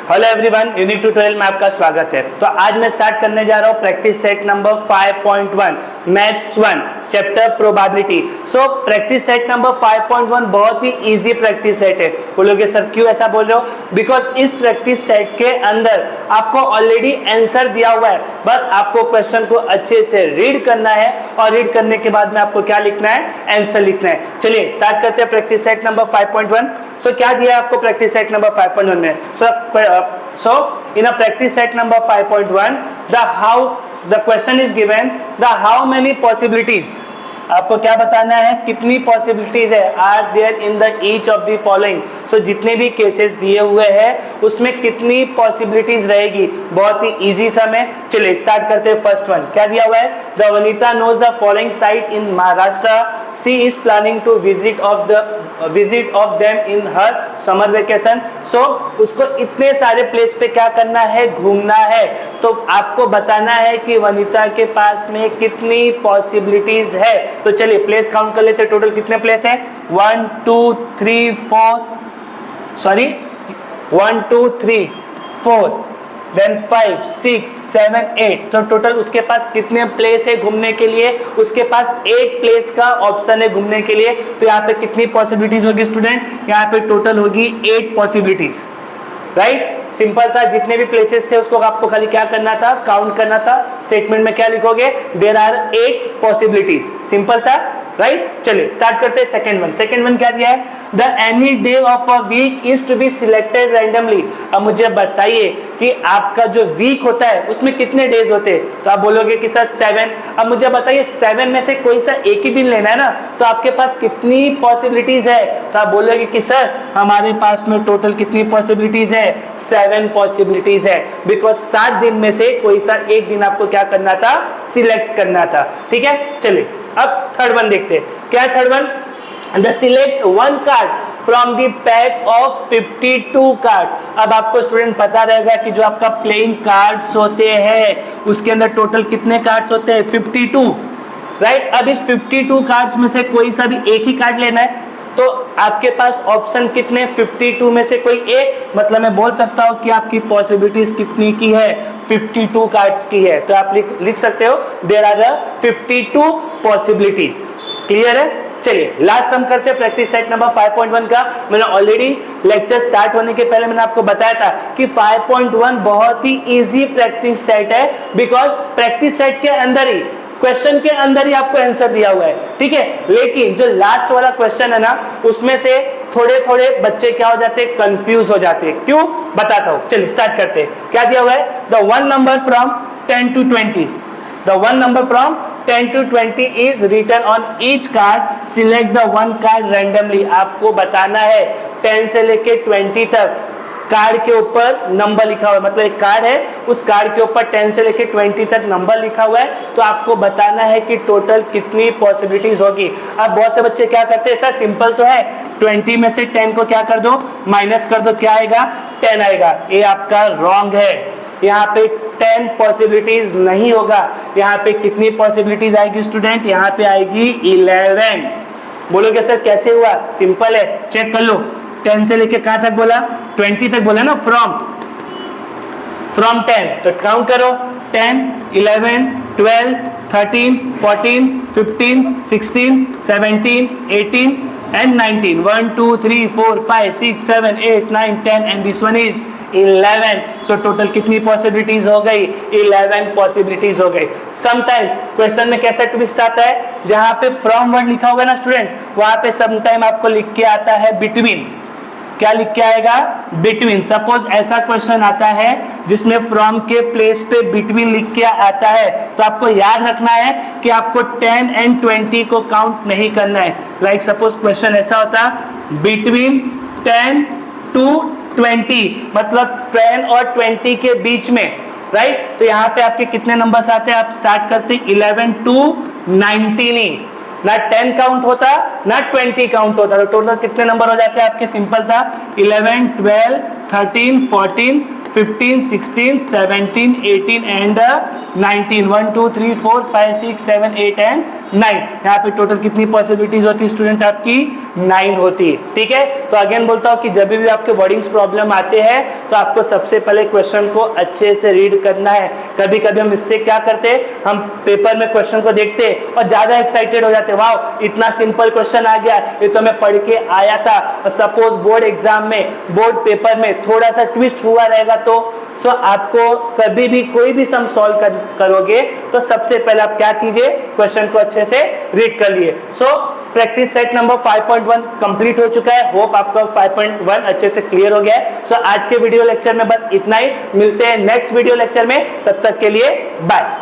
Hello everyone, unit tutorial में आपका स्वागत है। तो आज मैं स्टार्ट करने जा रहा हूँ practice set number 5.1 maths 1 chapter probability. So practice set number 5.1 बहुत ही इजी प्रैक्टिस सेट है। बोलोगे सर क्यों ऐसा बोल रहे हो? बिकॉज इस प्रैक्टिस सेट के अंदर आपको ऑलरेडी आंसर दिया हुआ है, बस आपको क्वेश्चन को अच्छे से रीड करना है और रीड करने के बाद में आपको क्या लिखना है? आंसर लिखना है। चलिए स्टार्ट करते हैं प्रैक्टिस सेट नंबर 5.1। सो क्या दिया है आपको प्रैक्टिस सेट नंबर 5.1 में? So in a practice set number 5.1 the question is given the how many possibilities, आपको क्या बताना है? कितनी पॉसिबिलिटीज है are there in the each of the following. So जितने भी केसेस दिए हुए हैं उसमें कितनी पॉसिबिलिटीज रहेगी, बहुत ही इजी सम है। चलिए स्टार्ट करते हैं। फर्स्ट वन क्या दिया हुआ है? The Vanita knows the following site in Maharashtra, she is planning to visit of them in her summer vacation. So उसको इतने सारे प्लेस पे क्या करना है? घूमना है। तो आपको बताना है कि वनीता के पास में कितनी पॉसिबिलिटीज है। तो चलिए प्लेस काउंट कर लेते हैं। टोटल कितने प्लेस है? 1 2 3 4 देन 5 6 7 8। तो टोटल उसके पास कितने प्लेस है घूमने के लिए? उसके पास 8 प्लेस का ऑप्शन है घूमने के लिए। तो यहाँ पे कितनी पॉसिबिलिटीज होगी स्टूडेंट? यहाँ पे टोटल होगी 8 पॉसिबिलिटीज। राइट, सिंपल था। जितने भी प्लेसेस थे उसको आपको खाली क्या करना था? काउंट करना था। स्टेटमेंट में क्या लिखोगे? There are 8 possibilities. सिंपल था, राइट। चलिए स्टार्ट करते हैं सेकंड वन। सेकंड वन क्या दिया है? The any day of a week is to be selected randomly. अब मुझे बताइए कि आपका जो वीक होता है उसमें कितने डेज होते हैं? तो आप बोलोगे कि सर 7। अब मुझे बताइए 7 में से कोई सा एक ही दिन लेना है ना, तो आपके पास कितनी पॉसिबिलिटीज है? तो आप बोलोगे कि सर हमारे पास में टोटल कितनी पॉसिबिलिटीज है? 7 पॉसिबिलिटीज है। बिकॉज 7 दिन में से कोई सा एक दिन आपको क्या करना था? सिलेक्ट करना था। ठीक है, चलिए अब थर्ड वन देखते हैं। क्या है third one? The select one card from the pack of 52 card. अब आपको स्टूडेंट पता रहेगा कि जो आपका प्लेइंग कार्ड्स होते हैं उसके अंदर टोटल कितने कार्ड्स होते हैं? 52, राइट। अब इस 52 कार्ड्स में से कोई सा भी एक ही कार्ड लेना है। तो आपके पास ऑप्शन कितने? 52 में से कोई एक। मतलब मैं बोल सकता हूं कि आपकी पॉसिबिलिटीज कितनी की है? 52 कार्ड्स की है। तो आप लिख सकते हो देयर आर 52 पॉसिबिलिटीज। क्लियर है? चलिए लास्ट सम करते हैं प्रैक्टिस सेट नंबर 5.1 का। मैंने ऑलरेडी लेक्चर स्टार्ट होने के पहले मैंने आपको बताया था कि 5.1 बहुत ही इजी प्रैक्टिस सेट है। बिकॉज प्रैक्टिस सेट के अंदर ही, क्वेश्चन के अंदर ही आपको आंसर दिया हुआ है। ठीक है, लेकिन जो लास्ट वाला क्वेश्चन है ना उसमें से थोड़े थोड़े बच्चे क्या हो जाते हैं? कंफ्यूज हो जाते हैं। क्यों? बताता हूं। चलिए स्टार्ट करते हैं। क्या दिया हुआ है? The one number from 10 to 20, the one number from 10 to 20 is written on each card, select the one card randomly। आपको बताना है 10 से लेके 20 तक कार्ड के ऊपर नंबर लिखा हुआ है। मतलब एक कार्ड है, उस कार्ड के ऊपर 10 से लेके 20 तक नंबर लिखा हुआ है। तो आपको बताना है कि टोटल कितनी पॉसिबिलिटीज होगी। अब बहुत से बच्चे क्या करते हैं? सर सिंपल तो है, 20 में से 10 को क्या कर दो? माइनस कर दो। क्या आएगा? 10 आएगा। ये आपका रॉन्ग है। यहाँ पे 10 पॉसिबिलिटीज नहीं होगा। यहाँ पे कितनी पॉसिबिलिटीज आएगी स्टूडेंट? यहाँ पे आएगी 11। बोलोगे सर कैसे हुआ? सिंपल है, चेक कर लो। 10 से लेके कहां तक बोला? 20 तक बोला ना। फ्रॉम 10 तो काउंट करो। 10 11 12 13 14 15 16 17 18 and 19। 1 2 3 4 5 6 7 8 9 10 and this one is 11। So total कितनी पॉसिबिलिटीज हो गई? 11 पॉसिबिलिटीज हो गई। समटाइम क्वेश्चन में कैसा ट्विस्ट आता है? जहां पे फ्रॉम वर्ड लिखा होगा ना स्टूडेंट, वहां पे समटाइम आपको लिख के आता है बिटवीन। क्या लिख के आएगा? बिटवीन। सपोज ऐसा क्वेश्चन आता है जिसमें फ्रॉम के प्लेस पे बिटवीन लिख के आता है, तो आपको याद रखना है कि आपको 10 and 20 को काउंट नहीं करना है। लाइक सपोज क्वेश्चन ऐसा होता बिटवीन 10 to 20, मतलब 10 और 20 के बीच में, राइट। तो यहाँ पे आपके कितने नंबर्स आते हैं? आप स्टार्ट करते 11 to 19। ना 10 काउंट होता ना 20 काउंट होता। तो टोटल कितने नंबर हो जाते हैं आपके? सिंपल था 11 12 13 14 15 16 17 18 एंड 19। 1 2 3 4 5 6 7 8 एंड 9। यहाँ पे टोटल कितनी पॉसिबिलिटीज होती है स्टूडेंट आपकी 9 होती है। ठीक है, तो अगेन बोलता हूँ कि जब भी आपके वर्डिंग्स प्रॉब्लम आते हैं तो आपको सबसे पहले क्वेश्चन को अच्छे से रीड करना है। कभी कभी हम इससे क्या करते हैं, हम पेपर में क्वेश्चन को देखते हैं और ज्यादा एक्साइटेड हो जाते हैं, वाह इतना सिंपल क्वेश्चन आ गया, ये तो मैं पढ़ के आया था। और सपोज बोर्ड एग्जाम में, बोर्ड पेपर में थोड़ा सा ट्विस्ट हुआ रहेगा तो आपको कभी भी कोई भी सम सॉल्व करोगे तो सबसे पहले आप क्या कीजिए, क्वेश्चन को अच्छे से रीड कर लिए। प्रैक्टिस सेट नंबर 5.1 कंप्लीट हो चुका है। होप आपका 5.1 अच्छे से क्लियर हो गया है। आज के वीडियो लेक्चर में बस इतना ही। मिलते हैं नेक्स्ट वीडियो लेक्चर में, तब तक के लिए बाय।